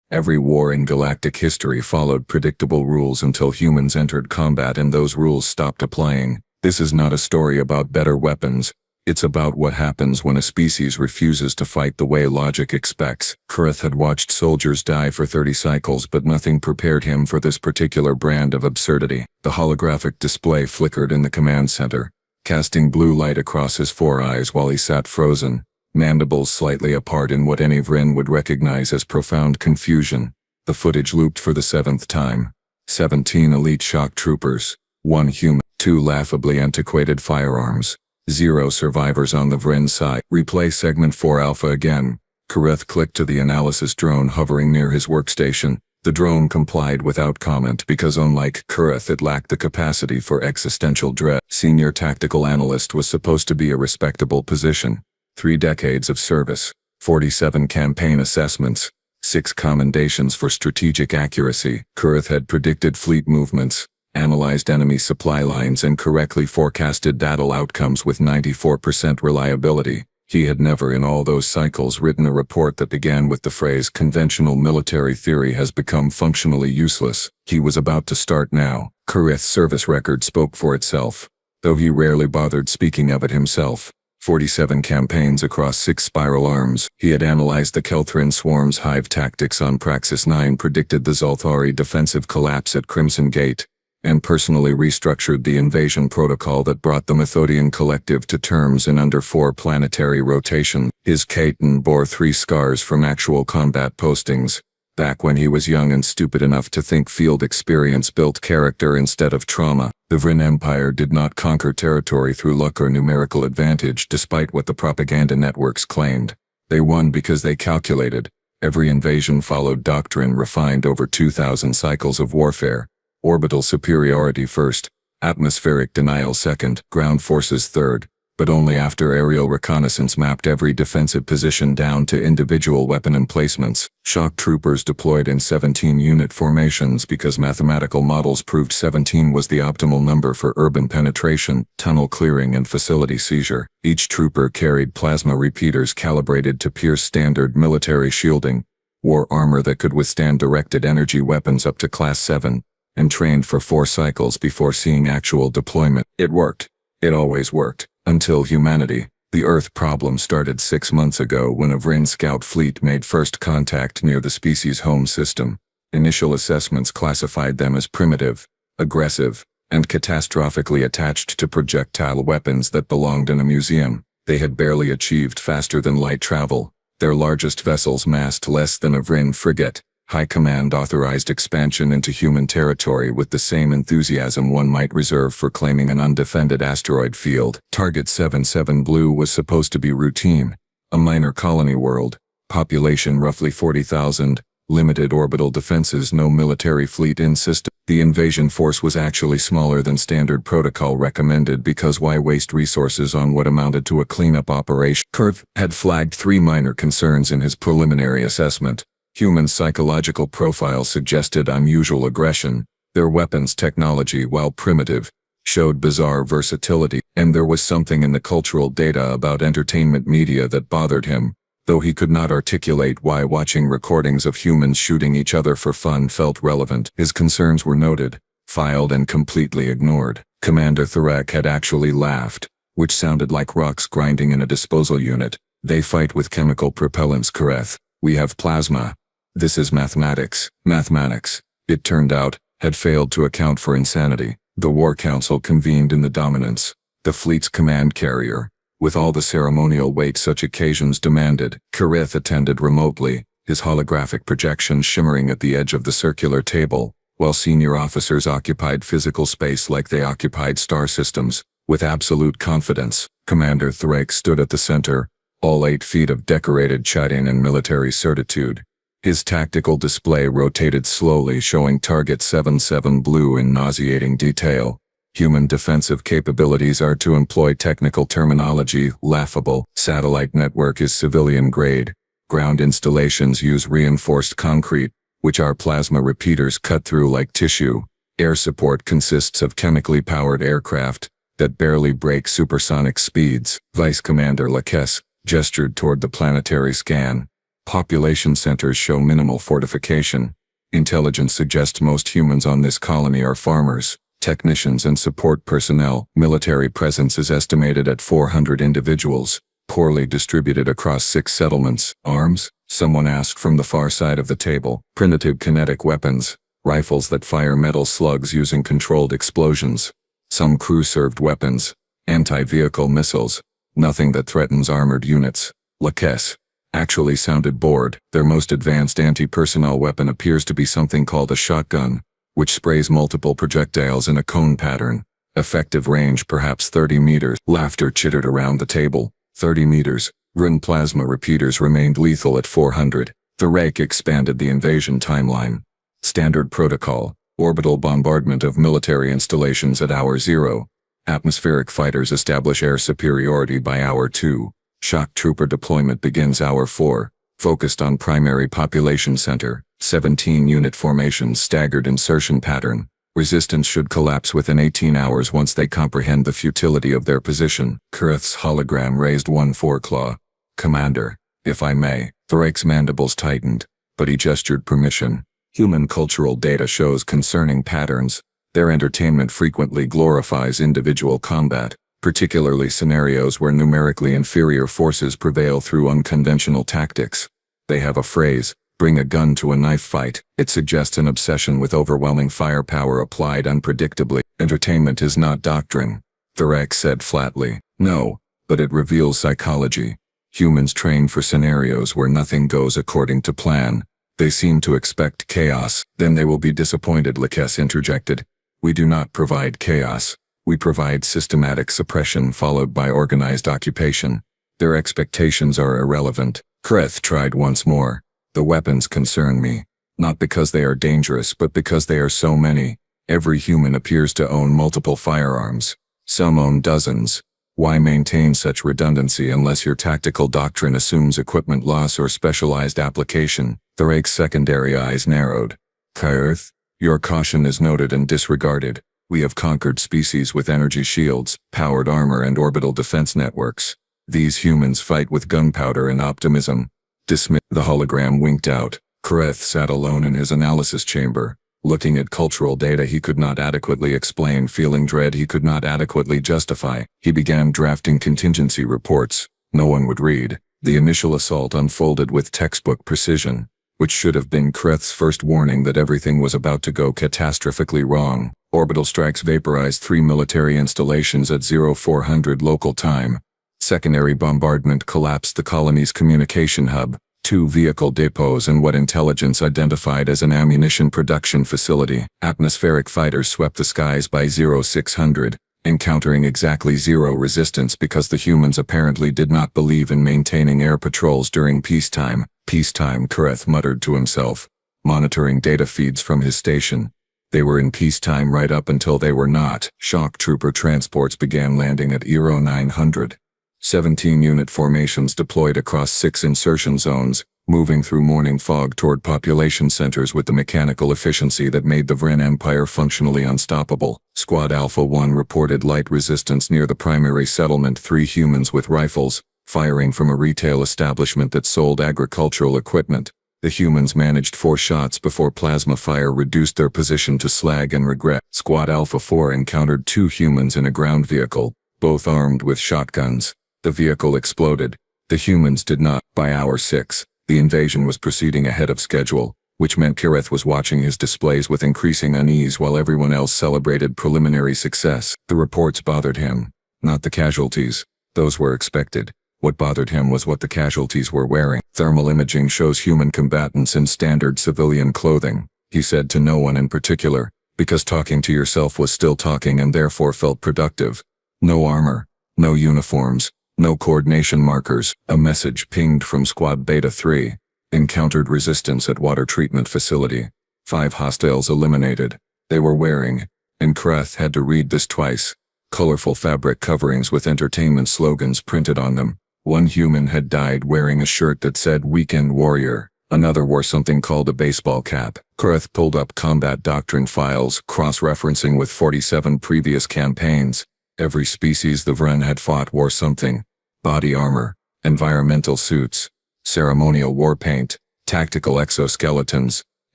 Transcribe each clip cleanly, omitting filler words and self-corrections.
Every war in galactic history followed predictable rules until humans entered combat and those rules stopped applying. This is not a story about better weapons. It's about what happens when a species refuses to fight the way logic expects. Kurith had watched soldiers die for 30 cycles, but nothing prepared him for this particular brand of absurdity. The holographic display flickered in the command center, casting blue light across his four eyes while he sat frozen, mandibles slightly apart in what any Vryn would recognize as profound confusion. The footage looped for the 7th time. 17 elite shock troopers, 1 human, 2 laughably antiquated firearms. 0 survivors on the Vryn side. Replay segment 4 alpha again. Kurith clicked to the analysis drone hovering near his workstation. The drone complied without comment because unlike Kurith it lacked the capacity for existential dread. Senior tactical analyst was supposed to be a respectable position. 3 decades of service. 47 campaign assessments. 6 commendations for strategic accuracy. Kurith had predicted fleet movements, analyzed enemy supply lines and correctly forecasted battle outcomes with 94% reliability. He had never in all those cycles written a report that began with the phrase "conventional military theory has become functionally useless." He was about to start now. Kurith's service record spoke for itself, though he rarely bothered speaking of it himself. 47 campaigns across 6 spiral arms. He had analyzed the Kelthrin swarm's hive tactics on Praxis 9, predicted the Zalthari defensive collapse at Crimson Gate, and personally restructured the invasion protocol that brought the Methodian collective to terms in under 4 planetary rotation. His Kaiten bore 3 scars from actual combat postings, back when he was young and stupid enough to think field experience built character instead of trauma. The Vryn Empire did not conquer territory through luck or numerical advantage, despite what the propaganda networks claimed. They won because they calculated. Every invasion followed doctrine refined over 2,000 cycles of warfare. Orbital superiority first, atmospheric denial second, ground forces third, but only after aerial reconnaissance mapped every defensive position down to individual weapon emplacements. Shock troopers deployed in 17-unit formations because mathematical models proved 17 was the optimal number for urban penetration, tunnel clearing and facility seizure. Each trooper carried plasma repeaters calibrated to pierce standard military shielding, wore armor that could withstand directed energy weapons up to Class 7, and trained for 4 cycles before seeing actual deployment. It worked. It always worked. Until humanity. The Earth problem started 6 months ago when a Vryn scout fleet made first contact near the species' home system. Initial assessments classified them as primitive, aggressive, and catastrophically attached to projectile weapons that belonged in a museum. They had barely achieved faster than light travel. Their largest vessels massed less than a Vryn frigate. High Command authorized expansion into human territory with the same enthusiasm one might reserve for claiming an undefended asteroid field. Target 77 Blue was supposed to be routine, a minor colony world, population roughly 40,000, limited orbital defenses, no military fleet in system. The invasion force was actually smaller than standard protocol recommended because why waste resources on what amounted to a cleanup operation? Kurith had flagged 3 minor concerns in his preliminary assessment. Human psychological profile suggested unusual aggression. Their weapons technology, while primitive, showed bizarre versatility, and there was something in the cultural data about entertainment media that bothered him, though he could not articulate why watching recordings of humans shooting each other for fun felt relevant. His concerns were noted, filed and completely ignored. Commander Thurek had actually laughed, which sounded like rocks grinding in a disposal unit. They fight with chemical propellants, Kurith. We have plasma. This is mathematics. Mathematics, it turned out, had failed to account for insanity. The War Council convened in the Dominance, the fleet's command carrier, with all the ceremonial weight such occasions demanded. Kurith attended remotely, his holographic projection shimmering at the edge of the circular table, while senior officers occupied physical space like they occupied star systems. With absolute confidence, Commander Thurek stood at the center, all 8 feet of decorated chiding and military certitude. His tactical display rotated slowly, showing Target 77 Blue in nauseating detail. Human defensive capabilities are, to employ technical terminology, laughable. Satellite network is civilian grade. Ground installations use reinforced concrete, which our plasma repeaters cut through like tissue. Air support consists of chemically powered aircraft that barely break supersonic speeds. Vice Commander Lacasse gestured toward the planetary scan. Population centers show minimal fortification. Intelligence suggests most humans on this colony are farmers, technicians and support personnel. Military presence is estimated at 400 individuals, poorly distributed across 6 settlements. Arms? Someone asked from the far side of the table. Primitive kinetic weapons, rifles that fire metal slugs using controlled explosions. Some crew-served weapons, anti-vehicle missiles, nothing that threatens armored units. Laques actually sounded bored. Their most advanced anti-personnel weapon appears to be something called a shotgun, which sprays multiple projectiles in a cone pattern. Effective range perhaps 30 meters. Laughter chittered around the table. 30 meters. Rune plasma repeaters remained lethal at 400. The rake expanded the invasion timeline. Standard protocol. Orbital bombardment of military installations at hour 0. Atmospheric fighters establish air superiority by hour 2. Shock trooper deployment begins hour 4. Focused on primary population center. 17 unit formations staggered insertion pattern. Resistance should collapse within 18 hours once they comprehend the futility of their position. Kurth's hologram raised one foreclaw. Commander, if I may. Thrake's mandibles tightened, but he gestured permission. Human cultural data shows concerning patterns. Their entertainment frequently glorifies individual combat, particularly scenarios where numerically inferior forces prevail through unconventional tactics. They have a phrase, bring a gun to a knife fight. It suggests an obsession with overwhelming firepower applied unpredictably. Entertainment is not doctrine, Thrake said flatly. No, but it reveals psychology. Humans train for scenarios where nothing goes according to plan. They seem to expect chaos. Then they will be disappointed, Laques interjected. We do not provide chaos. We provide systematic suppression followed by organized occupation. Their expectations are irrelevant. Kreth tried once more. The weapons concern me. Not because they are dangerous, but because they are so many. Every human appears to own multiple firearms. Some own dozens. Why maintain such redundancy unless your tactical doctrine assumes equipment loss or specialized application? Thrake's secondary eyes narrowed. Kyrth, your caution is noted and disregarded. We have conquered species with energy shields, powered armor and orbital defense networks. These humans fight with gunpowder and optimism. The hologram winked out. Kyrth sat alone in his analysis chamber, looking at cultural data he could not adequately explain, feeling dread he could not adequately justify. He began drafting contingency reports. No one would read. The initial assault unfolded with textbook precision, which should have been Kyrth's first warning that everything was about to go catastrophically wrong. Orbital strikes vaporized 3 military installations at 0400 local time. Secondary bombardment collapsed the colony's communication hub, 2 vehicle depots and what intelligence identified as an ammunition production facility. Atmospheric fighters swept the skies by 0600, encountering exactly 0 resistance because the humans apparently did not believe in maintaining air patrols during peacetime. Peacetime, Kyrth muttered to himself, monitoring data feeds from his station. They were in peacetime right up until they were not. Shock trooper transports began landing at 0900. 17 unit formations deployed across 6 insertion zones, moving through morning fog toward population centers with the mechanical efficiency that made the Vren Empire functionally unstoppable. Squad Alpha 1 reported light resistance near the primary settlement. 3 humans with rifles, firing from a retail establishment that sold agricultural equipment. The humans managed 4 shots before plasma fire reduced their position to slag and regret. Squad Alpha 4 encountered 2 humans in a ground vehicle, both armed with shotguns. The vehicle exploded. The humans did not. By hour 6, the invasion was proceeding ahead of schedule, which meant Kyrth was watching his displays with increasing unease while everyone else celebrated preliminary success. The reports bothered him, not the casualties. Those were expected. What bothered him was what the casualties were wearing. Thermal imaging shows human combatants in standard civilian clothing, he said to no one in particular, because talking to yourself was still talking and therefore felt productive. No armor, no uniforms, no coordination markers. A message pinged from Squad Beta 3. Encountered resistance at water treatment facility. 5 hostiles eliminated. They were wearing, and Kyrth had to read this twice, colorful fabric coverings with entertainment slogans printed on them. One human had died wearing a shirt that said Weekend Warrior. Another wore something called a baseball cap. Kyrth pulled up combat doctrine files, cross-referencing with 47 previous campaigns. Every species the Vren had fought wore something. Body armor, environmental suits, ceremonial war paint, tactical exoskeletons,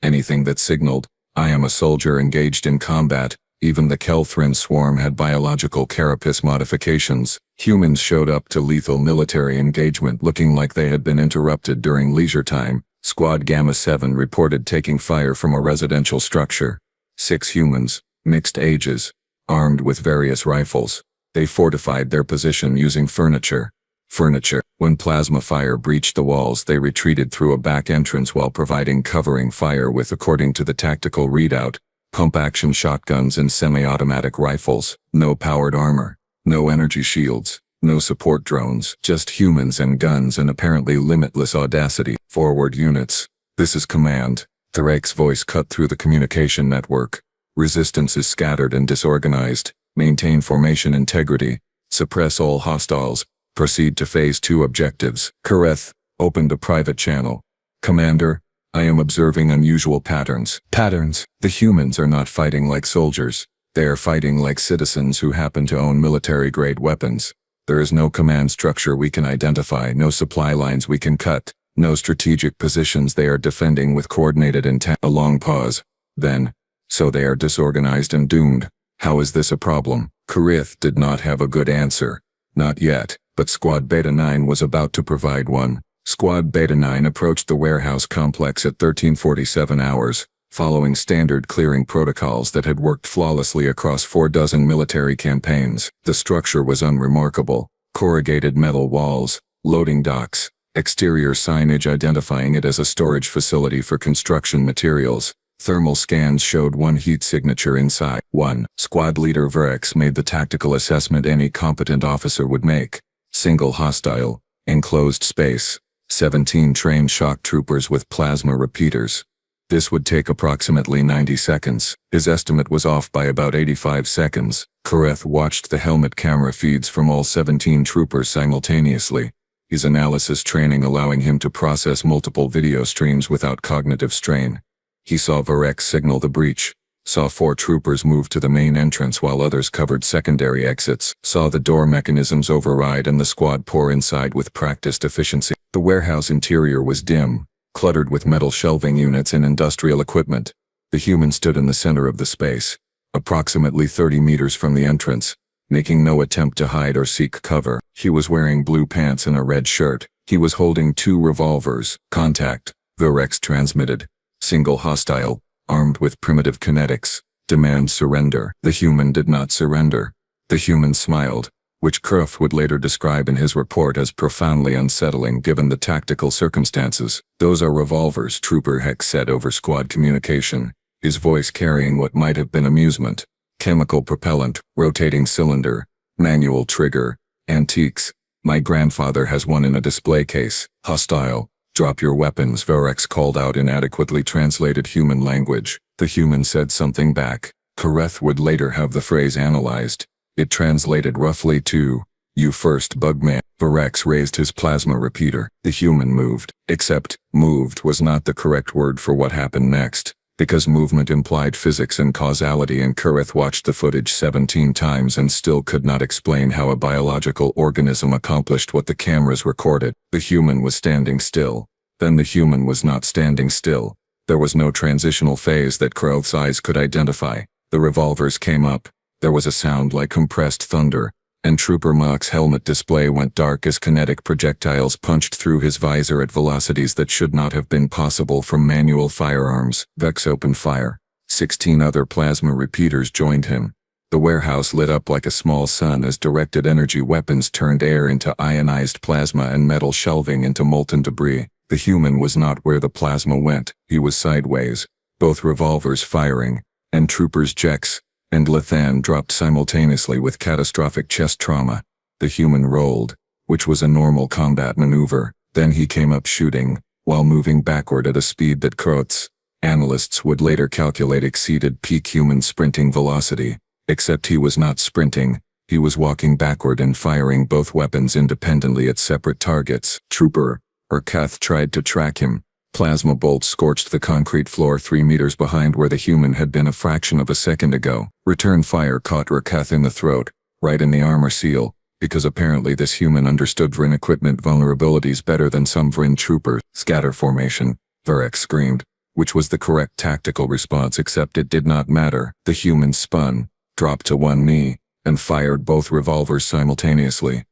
anything that signaled, I am a soldier engaged in combat. Even the Kelthrin swarm had biological carapace modifications. Humans showed up to lethal military engagement looking like they had been interrupted during leisure time. Squad Gamma 7 reported taking fire from a residential structure. 6 humans, mixed ages, armed with various rifles. They fortified their position using furniture. When plasma fire breached the walls, they retreated through a back entrance while providing covering fire with, according to the tactical readout, pump-action shotguns and semi-automatic rifles. No powered armor, no energy shields, no support drones, just humans and guns and apparently limitless audacity. Forward units. This is command. Thurek's voice cut through the communication network. Resistance is scattered and disorganized. Maintain formation integrity. Suppress all hostiles. Proceed to Phase 2 objectives. Kareth opened a private channel. Commander, I am observing unusual patterns. The humans are not fighting like soldiers. They are fighting like citizens who happen to own military-grade weapons. There is no command structure we can identify, no supply lines we can cut, no strategic positions they are defending with coordinated intent. A long pause. Then, so they are disorganized and doomed. How is this a problem? Kareth did not have a good answer. Not yet, but Squad Beta 9 was about to provide one. Squad Beta 9 approached the warehouse complex at 13:47 hours, following standard clearing protocols that had worked flawlessly across 4 military campaigns. The structure was unremarkable. Corrugated metal walls, loading docks, exterior signage identifying it as a storage facility for construction materials. Thermal scans showed one heat signature inside. 1. Squad leader Verex made the tactical assessment any competent officer would make. Single hostile, enclosed space. 17 trained shock troopers with plasma repeaters. This would take approximately 90 seconds. His estimate was off by about 85 seconds. Kareth watched the helmet camera feeds from all 17 troopers simultaneously, his analysis training allowing him to process multiple video streams without cognitive strain. He saw Verex signal the breach, saw 4 troopers move to the main entrance while others covered secondary exits, saw the door mechanisms override and the squad pour inside with practiced efficiency. The warehouse interior was dim, cluttered with metal shelving units and industrial equipment. The human stood in the center of the space, approximately 30 meters from the entrance, making no attempt to hide or seek cover. He was wearing blue pants and a red shirt. He was holding 2 revolvers. Contact, Verex transmitted. Single hostile, armed with primitive kinetics. Demand surrender. The human did not surrender. The human smiled, which Kareth would later describe in his report as profoundly unsettling given the tactical circumstances. Those are revolvers, Trooper Hex said over squad communication, his voice carrying what might have been amusement. Chemical propellant, rotating cylinder, manual trigger, antiques. My grandfather has one in a display case. Hostile. Drop your weapons, Verex called out inadequately translated human language. The human said something back. Kareth would later have the phrase analyzed. It translated roughly to, "You first, Bugman." Verex raised his plasma repeater. The human moved. Except, moved was not the correct word for what happened next, because movement implied physics and causality, and Kareth watched the footage 17 times and still could not explain how a biological organism accomplished what the cameras recorded. The human was standing still. Then the human was not standing still. There was no transitional phase that Kareth's eyes could identify. The revolvers came up. There was a sound like compressed thunder, and Trooper Mach's helmet display went dark as kinetic projectiles punched through his visor at velocities that should not have been possible from manual firearms. Vex opened fire. 16 other plasma repeaters joined him. The warehouse lit up like a small sun as directed energy weapons turned air into ionized plasma and metal shelving into molten debris. The human was not where the plasma went. He was sideways, both revolvers firing, and Trooper's Jex and Lethan dropped simultaneously with catastrophic chest trauma. The human rolled, which was a normal combat maneuver. Then he came up shooting, while moving backward at a speed that Kareth's analysts would later calculate exceeded peak human sprinting velocity. Except he was not sprinting, he was walking backward and firing both weapons independently at separate targets. Trooper Urkath tried to track him. Plasma bolts scorched the concrete floor 3 meters behind where the human had been a fraction of a second ago. Return fire caught Urkath in the throat, right in the armor seal. because apparently this human understood Vryn equipment vulnerabilities better than some Vryn troopers. Scatter formation, Varek screamed, which was the correct tactical response, except it did not matter. The human spun, dropped to one knee, and fired both revolvers simultaneously.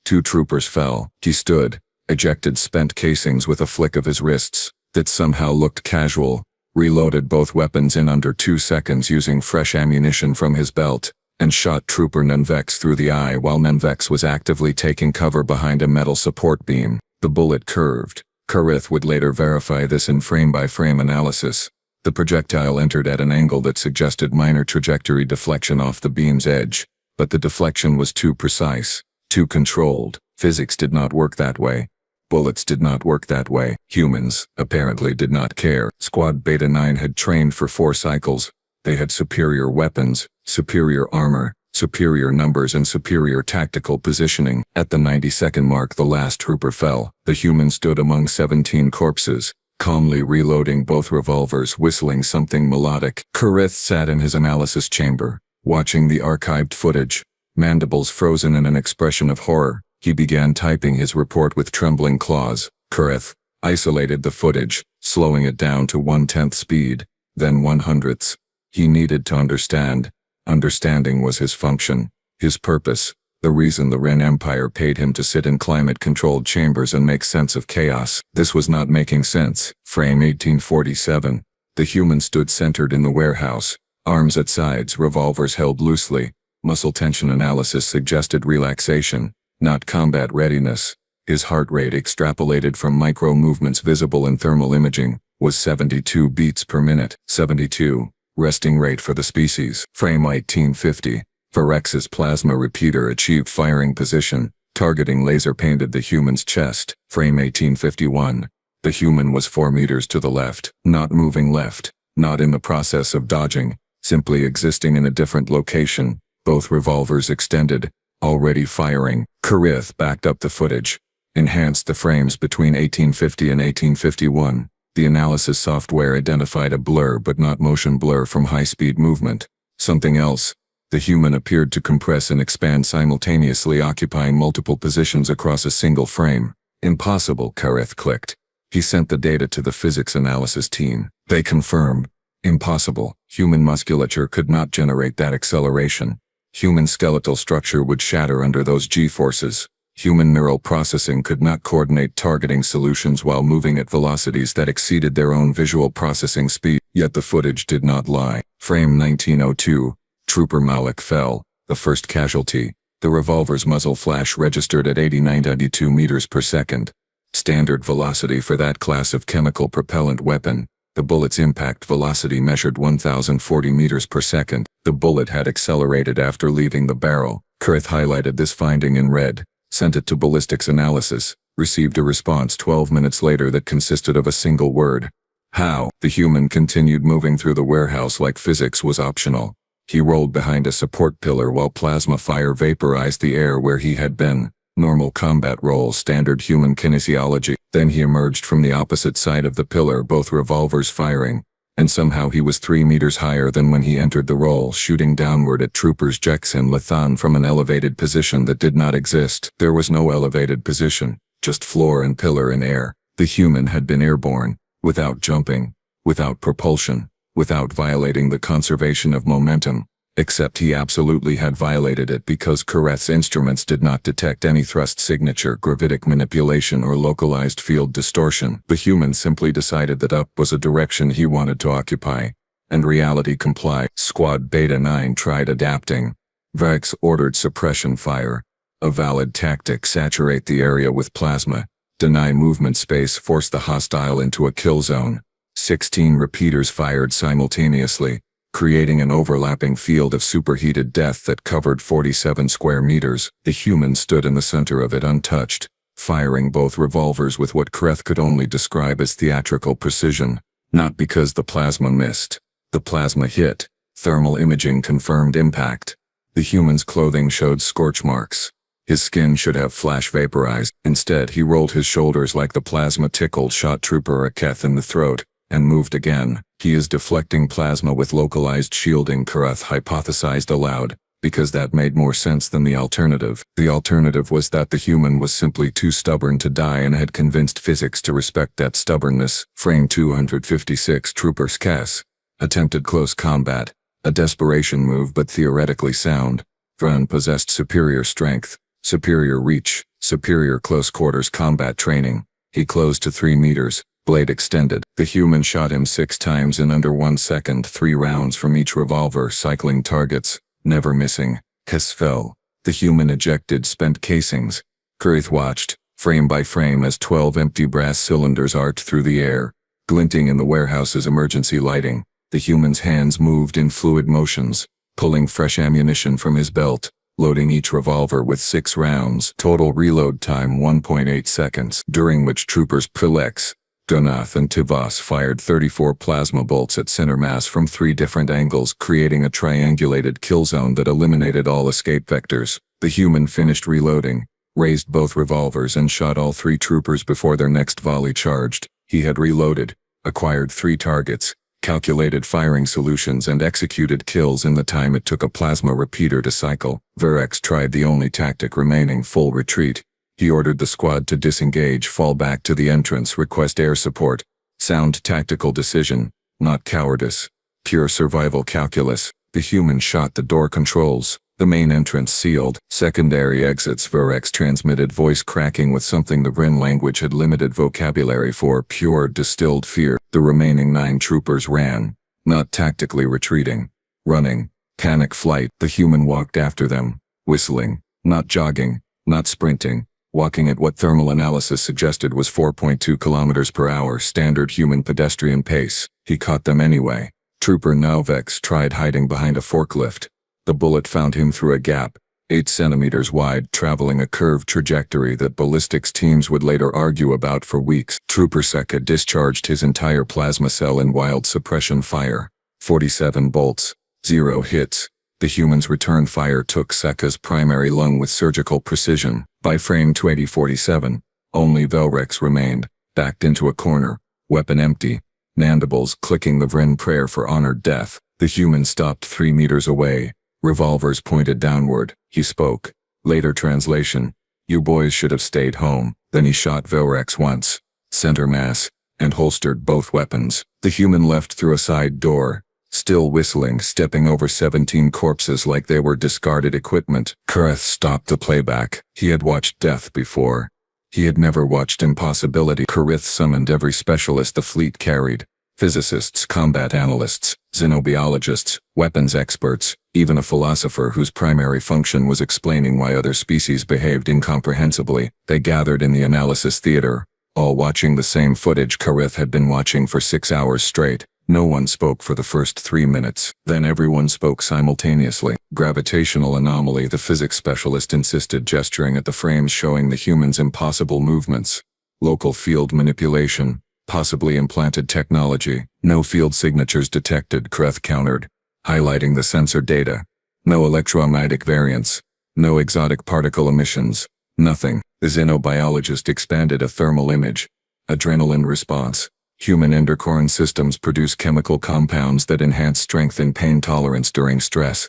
2 troopers fell. He stood, ejected spent casings with a flick of his wrists that somehow looked casual, reloaded both weapons in under 2 seconds using fresh ammunition from his belt, and shot Trooper Nenvex through the eye while Nenvex was actively taking cover behind a metal support beam. The bullet curved. Karith would later verify this in frame-by-frame analysis. The projectile entered at an angle that suggested minor trajectory deflection off the beam's edge, but the deflection was too precise, too controlled. Physics did not work that way. Bullets did not work that way. Humans, apparently, did not care. Squad Beta 9 had trained for 4 cycles. They had superior weapons, superior armor, superior numbers, and superior tactical positioning. At the 90-second mark, the last trooper fell. The human stood among 17 corpses, calmly reloading both revolvers, whistling something melodic. Karith sat in his analysis chamber, watching the archived footage, mandibles frozen in an expression of horror. He began typing his report with trembling claws. Karith isolated the footage, slowing it down to 1/10 speed, then 1/100. He needed to understand. Understanding was his function, his purpose, the reason the Wren Empire paid him to sit in climate-controlled chambers and make sense of chaos. This was not making sense. Frame 1847. The human stood centered in the warehouse, arms at sides, revolvers held loosely. Muscle tension analysis suggested relaxation, not combat readiness. His heart rate, extrapolated from micro-movements visible in thermal imaging, was 72 beats per minute. 72. Resting rate for the species. Frame 1850. Varex's plasma repeater achieved firing position, targeting laser painted the human's chest. Frame 1851. The human was 4 meters to the left, not moving left, not in the process of dodging, simply existing in a different location, both revolvers extended, already firing. Karith backed up the footage, enhanced the frames between 1850 and 1851. The analysis software identified a blur but not motion blur from high-speed movement. Something else. The human appeared to compress and expand simultaneously, occupying multiple positions across a single frame. Impossible, Karith clicked. He sent the data to the physics analysis team. They confirmed. Impossible. Human musculature could not generate that acceleration. Human skeletal structure would shatter under those G-forces. Human neural processing could not coordinate targeting solutions while moving at velocities that exceeded their own visual processing speed. Yet the footage did not lie. Frame 1902. Trooper Malik fell, the first casualty. The revolver's muzzle flash registered at 89.92 meters per second. Standard velocity for that class of chemical propellant weapon. The bullet's impact velocity measured 1,040 meters per second. The bullet had accelerated after leaving the barrel. Karith highlighted this finding in red, sent it to ballistics analysis, received a response 12 minutes later that consisted of a single word. How? The human continued moving through the warehouse like physics was optional. He rolled behind a support pillar while plasma fire vaporized the air where he had been. Normal combat roll, standard human kinesiology. Then he emerged from the opposite side of the pillar, both revolvers firing, and somehow he was 3 meters higher than when he entered the roll, shooting downward at troopers Jex and Lathan from an elevated position that did not exist. There was no elevated position, just floor and pillar in air. The human had been airborne, without jumping, without propulsion, without violating the conservation of momentum. Except he absolutely had violated it because Kareth's instruments did not detect any thrust signature, gravitic manipulation, or localized field distortion. The human simply decided that up was a direction he wanted to occupy, and reality complied. Squad Beta 9 tried adapting. Vex ordered suppression fire, a valid tactic. Saturate the area with plasma, deny movement space, force the hostile into a kill zone. 16 repeaters fired simultaneously, creating an overlapping field of superheated death that covered 47 square meters. The human stood in the center of it untouched, firing both revolvers with what Karith could only describe as theatrical precision. Not because the plasma missed. The plasma hit. Thermal imaging confirmed impact. The human's clothing showed scorch marks. His skin should have flash vaporized. Instead, he rolled his shoulders like the plasma tickled shot Trooper Aketh in the throat, and moved again. He is deflecting plasma with localized shielding, Karith hypothesized aloud. because that made more sense than the alternative. The alternative was that the human was simply too stubborn to die and had convinced physics to respect that stubbornness. Frame 256. Troopers Cass. Attempted close combat. A desperation move but theoretically sound. Vrun possessed superior strength, superior reach, superior close quarters combat training. He closed to 3 meters, blade extended. The human shot him 6 times in under 1 second, 3 rounds from each revolver, cycling targets, never missing. Cass fell. The human ejected spent casings. Kurith watched, frame by frame, as 12 empty brass cylinders arced through the air, glinting in the warehouse's emergency lighting. The human's hands moved in fluid motions, pulling fresh ammunition from his belt, loading each revolver with 6 rounds. Total reload time 1.8 seconds, during which troopers Pilex, Gunath and Tivas fired 34 plasma bolts at center mass from 3 different angles, creating a triangulated kill zone that eliminated all escape vectors. The human finished reloading, raised both revolvers and shot all 3 troopers before their next volley charged. He had reloaded, acquired 3 targets, calculated firing solutions and executed kills in the time it took a plasma repeater to cycle. Verrex tried the only tactic remaining: full retreat. He ordered the squad to disengage, fall back to the entrance, request air support. Sound tactical decision, not cowardice. Pure survival calculus. The human shot the door controls. The main entrance sealed. Secondary exits. Verrex transmitted, voice cracking with something the Vrin language had limited vocabulary for: pure distilled fear. The remaining 9 troopers ran, not tactically retreating, running. Panic flight. The human walked after them, whistling, not jogging, not sprinting, walking at what thermal analysis suggested was 4.2 kilometers per hour, standard human pedestrian pace. He caught them anyway. Trooper Nauvex tried hiding behind a forklift. The bullet found him through a gap, 8 centimeters wide, traveling a curved trajectory that ballistics teams would later argue about for weeks. Trooper Seka discharged his entire plasma cell in wild suppression fire. 47 bolts, 0 hits. The human's return fire took Seka's primary lung with surgical precision. By frame 2047, only Velrex remained, backed into a corner, weapon empty, mandibles clicking the Vrin prayer for honored death. The human stopped 3 meters away, revolvers pointed downward. He spoke. Later translation: "You boys should have stayed home." Then he shot Velrex once, center mass, and holstered both weapons. The human left through a side door, still whistling, stepping over 17 corpses like they were discarded equipment. Kurith stopped the playback. He had watched death before. He had never watched impossibility. Kurith summoned every specialist the fleet carried: physicists, combat analysts, xenobiologists, weapons experts, even a philosopher whose primary function was explaining why other species behaved incomprehensibly. They gathered in the analysis theater, all watching the same footage Kurith had been watching for 6 hours straight. No one spoke for the first 3 minutes. Then everyone spoke simultaneously. Gravitational anomaly, the physics specialist insisted, gesturing at the frames showing the human's impossible movements. Local field manipulation, possibly implanted technology. No field signatures detected, Kurith countered, highlighting the sensor data. No electromagnetic variance. No exotic particle emissions. Nothing. The xenobiologist expanded a thermal image. Adrenaline response. Human endocrine systems produce chemical compounds that enhance strength and pain tolerance during stress.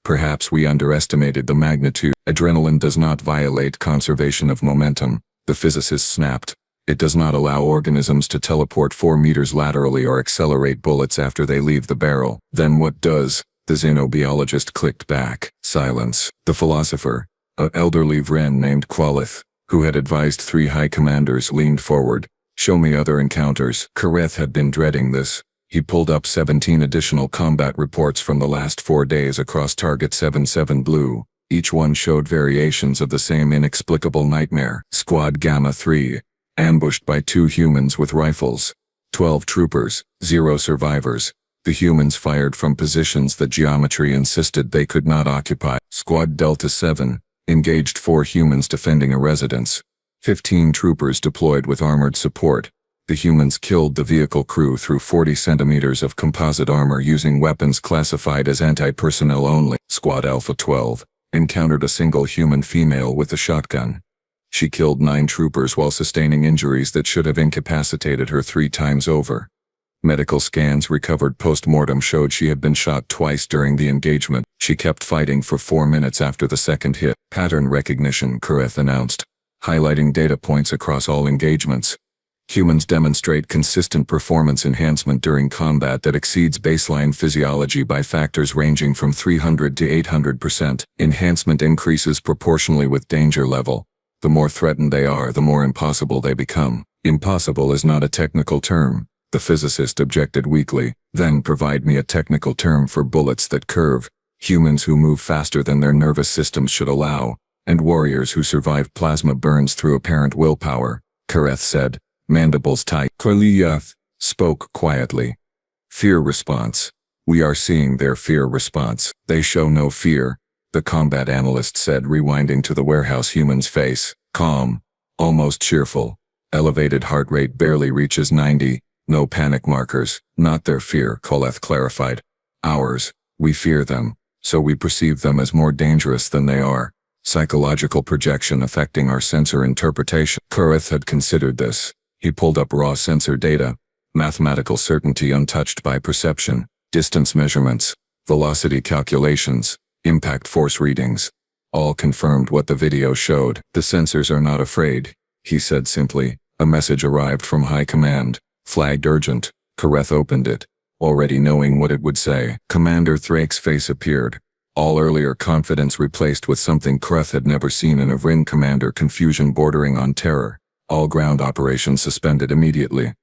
Perhaps we underestimated the magnitude. Adrenaline does not violate conservation of momentum, the physicist snapped. It does not allow organisms to teleport 4 meters laterally or accelerate bullets after they leave the barrel. Then what does? The xenobiologist clicked back. Silence. The philosopher, an elderly Vren named Qualith, who had advised 3 high commanders, leaned forward. "Show me other encounters." Kurith had been dreading this. He pulled up 17 additional combat reports from the last 4 days across Target 77 Blue. Each one showed variations of the same inexplicable nightmare. Squad Gamma 3, ambushed by 2 humans with rifles. 12 troopers, 0 survivors. The humans fired from positions that geometry insisted they could not occupy. Squad Delta 7, engaged 4 humans defending a residence. 15 troopers deployed with armored support. The humans killed the vehicle crew through 40 centimeters of composite armor using weapons classified as anti-personnel only. Squad Alpha 12 encountered a single human female with a shotgun. She killed 9 troopers while sustaining injuries that should have incapacitated her 3 times over. Medical scans recovered post-mortem showed she had been shot twice during the engagement. She kept fighting for 4 minutes after the second hit. Pattern recognition, Kareth announced, highlighting data points across all engagements. Humans demonstrate consistent performance enhancement during combat that exceeds baseline physiology by factors ranging from 300 to 800%. Enhancement increases proportionally with danger level. The more threatened they are, the more impossible they become. Impossible is not a technical term, the physicist objected weakly. Then provide me a technical term for bullets that curve, humans who move faster than their nervous systems should allow, and warriors who survive plasma burns through apparent willpower, Kareth said. Mandibles tight. Korliyath spoke quietly. Fear response. We are seeing their fear response. They show no fear, the combat analyst said, rewinding to the warehouse human's face. Calm, almost cheerful. Elevated heart rate barely reaches 90, no panic markers. Not their fear, Koleth clarified. Ours. We fear them, so we perceive them as more dangerous than they are. Psychological projection affecting our sensor interpretation. Kareth had considered this. He pulled up raw sensor data, mathematical certainty untouched by perception, distance measurements, velocity calculations, impact force readings. All confirmed what the video showed. The sensors are not afraid, he said simply. A message arrived from High Command, flagged urgent. Kareth opened it, already knowing what it would say. Commander Thrake's face appeared, all earlier confidence replaced with something Kareth had never seen in a Vryn commander, confusion bordering on terror. All ground operations suspended immediately.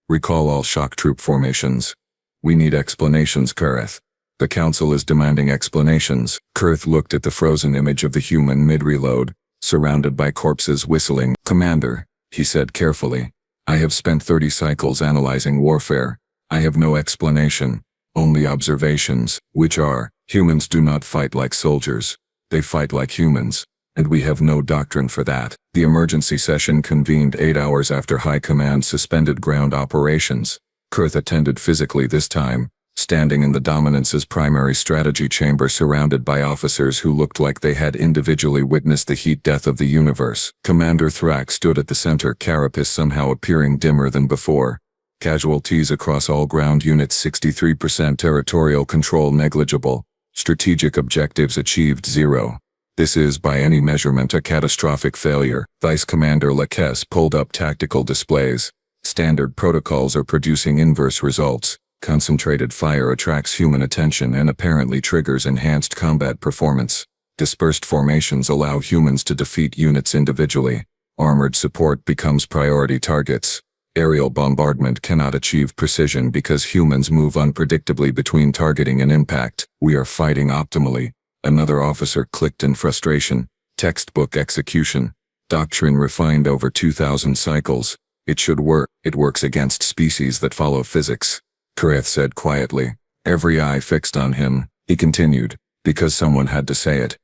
Recall all shock troop formations. We need explanations, Kareth. The Council is demanding explanations. Kareth looked at the frozen image of the human mid-reload, surrounded by corpses whistling. Commander, he said carefully, I have spent 30 cycles analyzing warfare. I have no explanation, only observations, which are, humans do not fight like soldiers. They fight like humans. And we have no doctrine for that. The emergency session convened 8 hours after High Command suspended ground operations. Kareth attended physically this time, standing in the Dominance's primary strategy chamber surrounded by officers who looked like they had individually witnessed the heat death of the universe. Commander Thrak stood at the center, carapace somehow appearing dimmer than before. Casualties across all ground units 63%, territorial control negligible, strategic objectives achieved 0. This is, by any measurement, a catastrophic failure. Vice Commander Lacasse pulled up tactical displays. Standard protocols are producing inverse results. Concentrated fire attracts human attention and apparently triggers enhanced combat performance. Dispersed formations allow humans to defeat units individually. Armored support becomes priority targets. Aerial bombardment cannot achieve precision because humans move unpredictably between targeting and impact. We are fighting optimally. Another officer clicked in frustration. Textbook execution. Doctrine refined over 2,000 cycles. It should work. It works against species that follow physics. Kareth said quietly. Every eye fixed on him, he continued, because someone had to say it.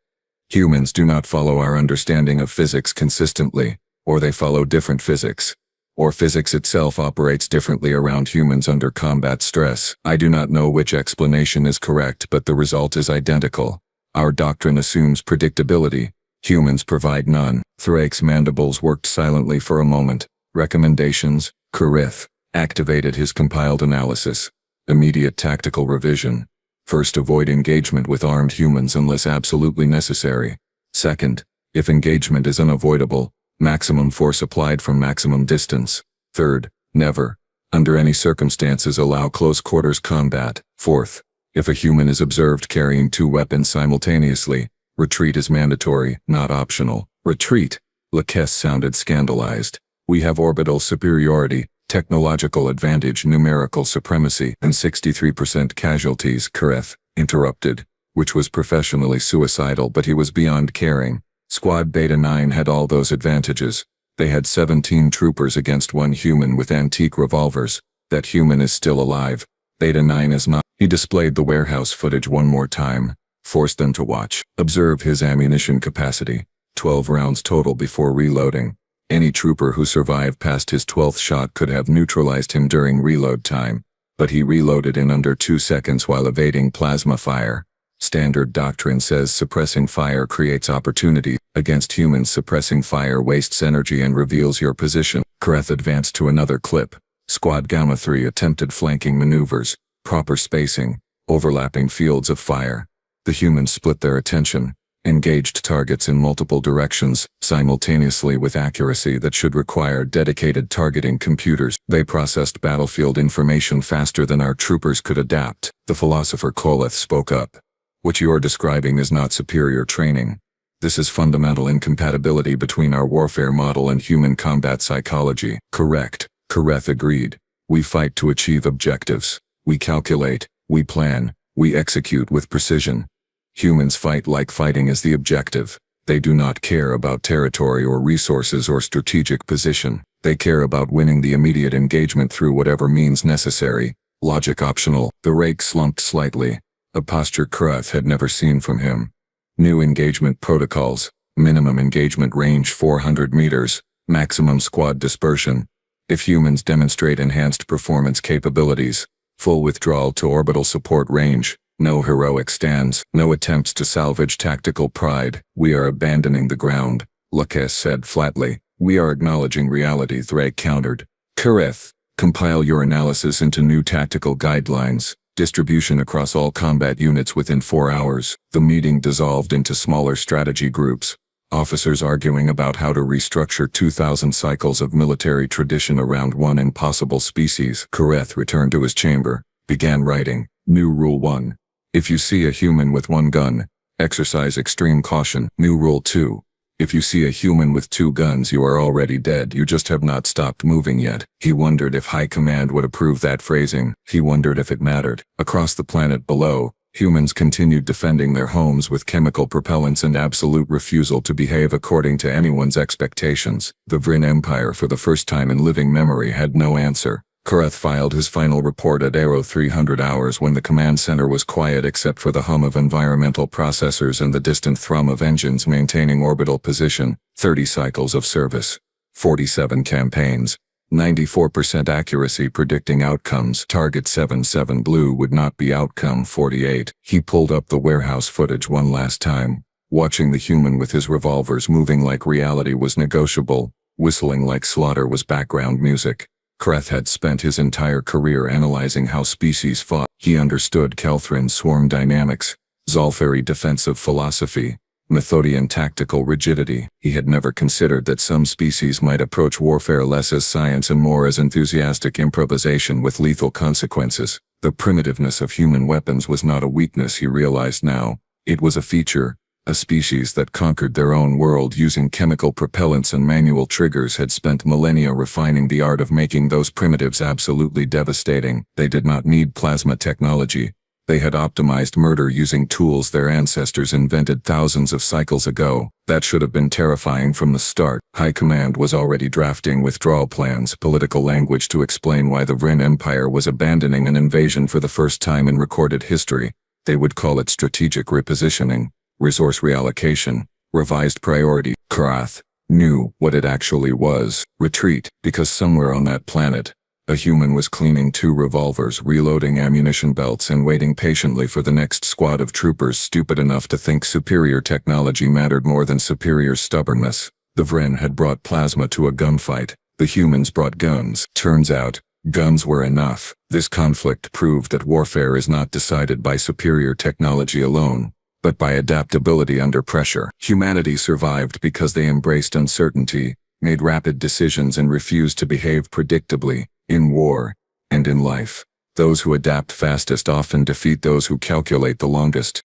Humans do not follow our understanding of physics consistently, or they follow different physics. Or physics itself operates differently around humans under combat stress. I do not know which explanation is correct, but the result is identical. Our doctrine assumes predictability. Humans provide none. Thrake's mandibles worked silently for a moment. Recommendations. Kareth activated his compiled analysis. Immediate tactical revision. First, avoid engagement with armed humans unless absolutely necessary. Second, if engagement is unavoidable, maximum force applied from maximum distance. Third, never, under any circumstances, allow close quarters combat. Fourth, if a human is observed carrying 2 weapons simultaneously, retreat is mandatory, not optional. Retreat. Lacasse sounded scandalized. We have orbital superiority, technological advantage, numerical supremacy, and 63% casualties, Kareth interrupted, which was professionally suicidal, but he was beyond caring. Squad Beta 9 had all those advantages. They had 17 troopers against 1 human with antique revolvers. That human is still alive. Beta 9 is not. He displayed the warehouse footage one more time, forced them to watch. Observe his ammunition capacity. 12 rounds total before reloading. Any trooper who survived past his 12th shot could have neutralized him during reload time, but he reloaded in under 2 seconds while evading plasma fire. Standard doctrine says suppressing fire creates opportunity. Against humans, suppressing fire wastes energy and reveals your position. Kareth advanced to another clip. Squad Gamma 3 attempted flanking maneuvers, proper spacing, overlapping fields of fire. The humans split their attention, engaged targets in multiple directions, simultaneously with accuracy that should require dedicated targeting computers. They processed battlefield information faster than our troopers could adapt. The philosopher Koleth spoke up. What you're describing is not superior training. This is fundamental incompatibility between our warfare model and human combat psychology. Correct, Koleth agreed. We fight to achieve objectives. We calculate, we plan, we execute with precision. Humans fight like fighting is the objective. They do not care about territory or resources or strategic position. They care about winning the immediate engagement through whatever means necessary. Logic optional. The rake slumped slightly, a posture Koleth had never seen from him. New engagement protocols. Minimum engagement range 400 meters. Maximum squad dispersion. If humans demonstrate enhanced performance capabilities, full withdrawal to orbital support range, no heroic stands, no attempts to salvage tactical pride, we are abandoning the ground, Lacasse said flatly. We are acknowledging reality, Thrake countered. Koleth, compile your analysis into new tactical guidelines. Distribution across all combat units within 4 hours. The meeting dissolved into smaller strategy groups. Officers arguing about how to restructure 2,000 cycles of military tradition around one impossible species. Koleth returned to his chamber, began writing. New Rule 1. If you see a human with 1 gun, exercise extreme caution. New Rule 2. If you see a human with 2 guns, you are already dead. You just have not stopped moving yet. He wondered if High Command would approve that phrasing. He wondered if it mattered. Across the planet below, humans continued defending their homes with chemical propellants and absolute refusal to behave according to anyone's expectations. The Vryn Empire, for the first time in living memory, had no answer. Koleth filed his final report at Aero 300 hours when the command center was quiet except for the hum of environmental processors and the distant thrum of engines maintaining orbital position. 30 cycles of service. 47 campaigns. 94% accuracy predicting outcomes. Target 77 Blue would not be outcome 48. He pulled up the warehouse footage one last time, watching the human with his revolvers moving like reality was negotiable, whistling like slaughter was background music. Koleth had spent his entire career analyzing how species fought. He understood Kelthrin's swarm dynamics, Zolfari defensive philosophy, Methodian tactical rigidity. He had never considered that some species might approach warfare less as science and more as enthusiastic improvisation with lethal consequences. The primitiveness of human weapons was not a weakness, he realized now. It was a feature. A species that conquered their own world using chemical propellants and manual triggers had spent millennia refining the art of making those primitives absolutely devastating. They did not need plasma technology. They had optimized murder using tools their ancestors invented thousands of cycles ago. That should have been terrifying from the start. High Command was already drafting withdrawal plans, political language to explain why the Vryn Empire was abandoning an invasion for the first time in recorded history. They would call it strategic repositioning. Resource reallocation, revised priority. Koleth knew what it actually was. Retreat, because somewhere on that planet, a human was cleaning 2 revolvers, reloading ammunition belts and waiting patiently for the next squad of troopers stupid enough to think superior technology mattered more than superior stubbornness. The Vryn had brought plasma to a gunfight. The humans brought guns. Turns out, guns were enough. This conflict proved that warfare is not decided by superior technology alone, but by adaptability under pressure. Humanity survived because they embraced uncertainty, made rapid decisions and refused to behave predictably, in war, and in life. Those who adapt fastest often defeat those who calculate the longest.